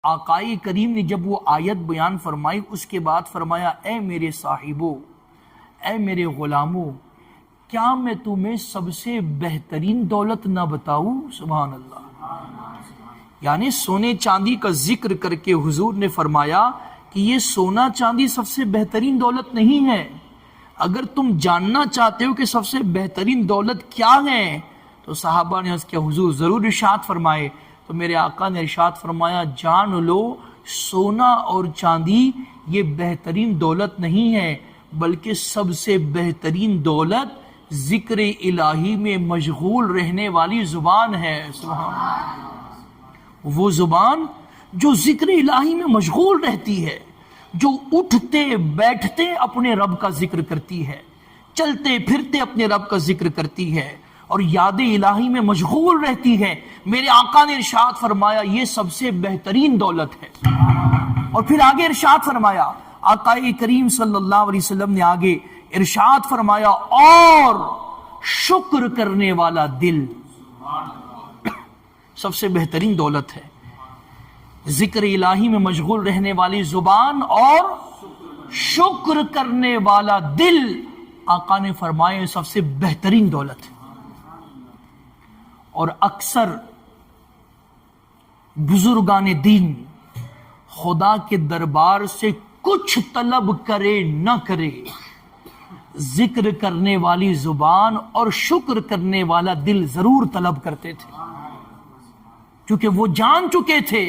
آقائے کریم نے جب وہ آیت بیان فرمائی اس کے بعد فرمایا اے میرے صاحبو، اے میرے غلامو، کیا میں تمہیں سب سے بہترین دولت نہ بتاؤں؟ سبحان اللہ۔ یعنی سونے چاندی کا ذکر کر کے حضور نے فرمایا کہ یہ سونا چاندی سب سے بہترین دولت نہیں ہے۔ اگر تم جاننا چاہتے ہو کہ سب سے بہترین دولت کیا ہے تو صحابہ نے عرض کیا حضور ضرور ارشاد فرمائے۔ تو میرے آقا نے ارشاد فرمایا جان لو سونا اور چاندی یہ بہترین دولت نہیں ہے، بلکہ سب سے بہترین دولت ذکر الہی میں مشغول رہنے والی زبان ہے۔ سبحان اللہ۔ وہ زبان جو ذکر الہی میں مشغول رہتی ہے، جو اٹھتے بیٹھتے اپنے رب کا ذکر کرتی ہے، چلتے پھرتے اپنے رب کا ذکر کرتی ہے اور یاد الہی میں مشغول رہتی ہے، میرے آقا نے ارشاد فرمایا یہ سب سے بہترین دولت ہے۔ اور پھر آگے ارشاد فرمایا، آقا کریم صلی اللہ علیہ وسلم نے آگے ارشاد فرمایا اور شکر کرنے والا دل سب سے بہترین دولت ہے۔ ذکر الہی میں مشغول رہنے والی زبان اور شکر کرنے والا دل آقا نے فرمایا سب سے بہترین دولت ہے۔ اور اکثر بزرگان دین خدا کے دربار سے کچھ طلب کرے نہ کرے، ذکر کرنے والی زبان اور شکر کرنے والا دل ضرور طلب کرتے تھے، کیونکہ وہ جان چکے تھے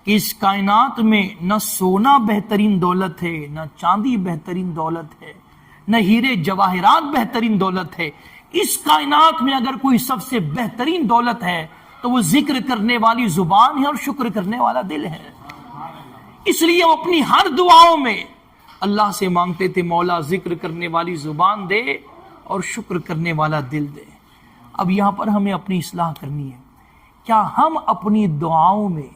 کہ اس کائنات میں نہ سونا بہترین دولت ہے، نہ چاندی بہترین دولت ہے، نہ ہیرے جواہرات بہترین دولت ہے۔ اس کائنات میں اگر کوئی سب سے بہترین دولت ہے تو وہ ذکر کرنے والی زبان ہے اور شکر کرنے والا دل ہے۔ اس لیے وہ اپنی ہر دعاؤں میں اللہ سے مانگتے تھے مولا ذکر کرنے والی زبان دے اور شکر کرنے والا دل دے۔ اب یہاں پر ہمیں اپنی اصلاح کرنی ہے۔ کیا ہم اپنی دعاؤں میں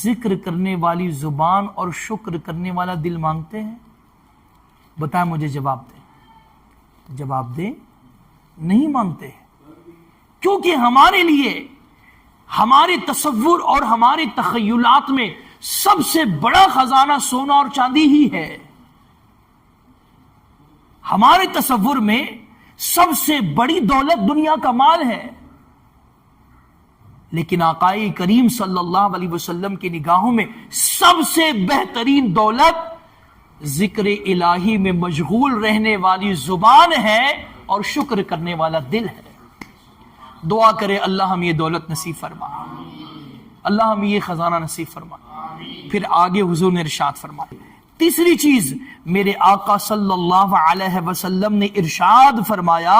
ذکر کرنے والی زبان اور شکر کرنے والا دل مانگتے ہیں؟ بتائیں مجھے، جواب دیں۔ جواب دیں، نہیں مانگتے، کیونکہ ہمارے لیے ہمارے تصور اور ہمارے تخیلات میں سب سے بڑا خزانہ سونا اور چاندی ہی ہے۔ ہمارے تصور میں سب سے بڑی دولت دنیا کا مال ہے، لیکن آقائے کریم صلی اللہ علیہ وسلم کی نگاہوں میں سب سے بہترین دولت ذکر الہی میں مشغول رہنے والی زبان ہے اور شکر کرنے والا دل ہے۔ دعا کرے اللہ ہم یہ دولت نصیب فرما، اللہ ہم یہ خزانہ نصیب فرما۔ پھر آگے حضور نے ارشاد فرمایا تیسری چیز، میرے آقا صلی اللہ علیہ وسلم نے ارشاد فرمایا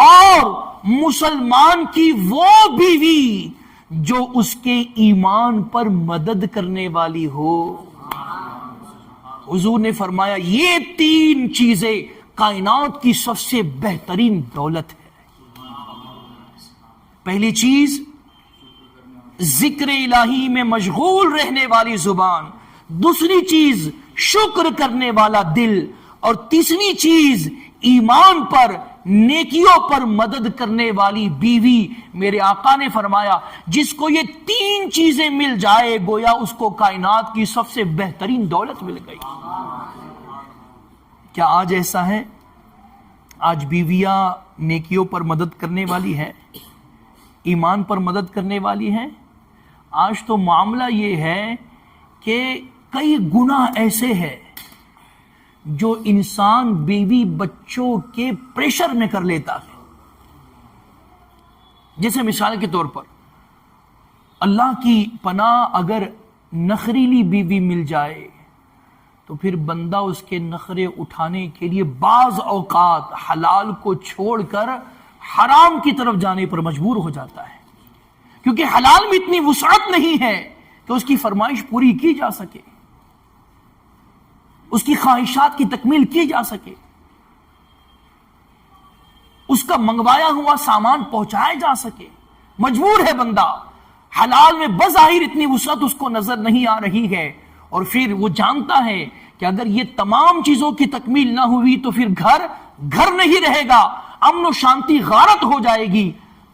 اور مسلمان کی وہ بیوی جو اس کے ایمان پر مدد کرنے والی ہو۔ حضور نے فرمایا یہ تین چیزیں کائنات کی سب سے بہترین دولت ہے۔ پہلی چیز ذکر الہی میں مشغول رہنے والی زبان، دوسری چیز شکر کرنے والا دل، اور تیسری چیز ایمان پر نیکیوں پر مدد کرنے والی بیوی۔ میرے آقا نے فرمایا جس کو یہ تین چیزیں مل جائے گویا اس کو کائنات کی سب سے بہترین دولت مل گئی۔ کیا آج ایسا ہے؟ آج بیویاں نیکیوں پر مدد کرنے والی ہے، ایمان پر مدد کرنے والی ہے؟ آج تو معاملہ یہ ہے کہ کئی گناہ ایسے ہیں جو انسان بیوی بچوں کے پریشر میں کر لیتا ہے۔ جیسے مثال کے طور پر اللہ کی پناہ اگر نخریلی بیوی مل جائے تو پھر بندہ اس کے نخرے اٹھانے کے لیے بعض اوقات حلال کو چھوڑ کر حرام کی طرف جانے پر مجبور ہو جاتا ہے، کیونکہ حلال میں اتنی وسعت نہیں ہے کہ اس کی فرمائش پوری کی جا سکے، اس کی خواہشات کی تکمیل کی جا سکے، اس کا منگوایا ہوا سامان پہنچایا جا سکے۔ مجبور ہے بندہ، حلال میں بظاہر اتنی وسعت اس کو نظر نہیں آ رہی ہے، اور پھر وہ جانتا ہے کہ اگر یہ تمام چیزوں کی تکمیل نہ ہوئی تو پھر گھر نہیں رہے گا، امن و شانتی غارت ہو جائے گی۔